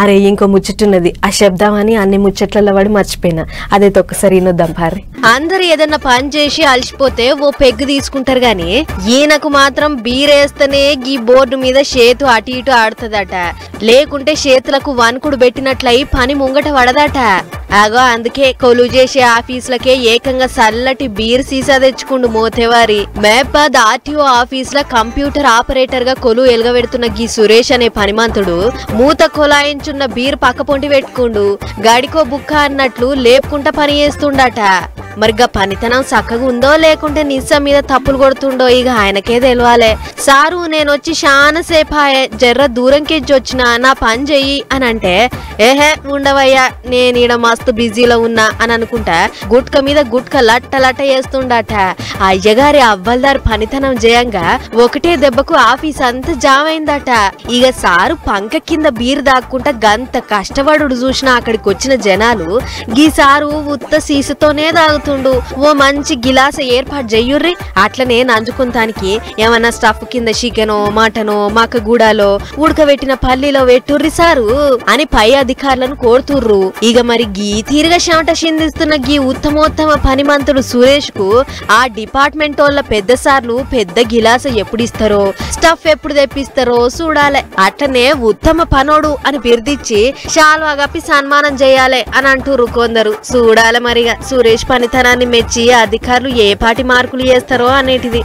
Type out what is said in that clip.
అరే ఇంకో ముచ్చట్టున్నది ఆ శబ్దమని అన్ని ముచ్చట్లలో పడి మర్చిపోయినా అదైతే ఒక్కసారి వినొద్దాం పారి. అందరు ఏదన్నా పని చేసి అలసిపోతే ఓ పెగ్గు తీసుకుంటారు గాని ఈయనకు మాత్రం బీరేస్తేనే గీ బోర్డు మీద చేతు అటు ఇటు ఆడుతుందట, లేకుంటే చేతులకు వణుకుడు పెట్టినట్లయి పని ముంగట పడదట. అగో అందుకే కొలువు చేసే ఆఫీసులకే ఏకంగా సల్లటి బీర్ సీసా తెచ్చుకుండు మోతేవారి. మేపాద్ ఆర్టీఓ ఆఫీస్ లో కంప్యూటర్ ఆపరేటర్ గా కొలువు ఎలుగబెడుతున్న గీ సురేష్ అనే పనిమంతుడు మూత కొలాయించున్న బీర్ పక్కపొంటి పెట్టుకుండు. గడికో బుక్క అన్నట్లు లేపుకుంటా పని చేస్తుండట. మరిగా పనితనం చక్కగా ఉందో లేకుంటే నిస్స మీద తప్పులు కొడుతుండో ఇక ఆయనకే తెలియాలే. సారు నేనొచ్చి చాలాసేపాయే జర్ర దూరంకిచ్చి వచ్చినా నా పని చెయ్యి అని అంటే, ఏహే ఉండవయ్యా నేను ఈడ మస్తు బిజీలో ఉన్నా అని అనుకుంటా గుట్క మీద గుట్క లట్ట లట్ట చేస్తుండట. అయ్యగారి అవ్వల్దారు పనితనం చేయంగా ఒకటే దెబ్బకు ఆఫీస్ అంతా జామ్ అయిందట. ఇక సారు పంక కింద బీర్ దాక్కుంటా గంత కష్టపడు చూసినా అక్కడికి వచ్చిన జనాలు గీ సారు ఉత్త సీసుతోనే తాగుతుండు. ఓ మంచి గిలాస ఏర్పాటు చెయ్యుర్రి, అట్లనే నంజుకుంటానికి ఏమన్నా స్టఫ్ కింద చికెనో మటనో మక్క గూడాలో ఉడకబెట్టిన పల్లీలో పెట్టుర్రి సారు అని పై అధికారులను కోరుతుర్రు. ఇక మరి గీ తీరుగా చెమట చిందిస్తున్న గీ ఉత్తమోత్తమ పనిమంతుడు సురేష్ కు ఆ డిపార్ట్మెంట్ వాళ్ళ పెద్ద సార్లు పెద్ద గిలాస ఎప్పుడు ఇస్తారో స్టఫ్ ఎప్పుడు తెప్పిస్తారో చూడాలే. అట్లనే ఉత్తమ పనోడు అని బిర్దిచ్చి శాల్వా కప్పి సన్మానం చేయాలి అని అంటుర్రు కొందరు. చూడాలి మరిగా సురేష్ పనితనాన్ని మెచ్చి అధికారులు ఏ పాటి మార్కులు చేస్తారో అనేటిది.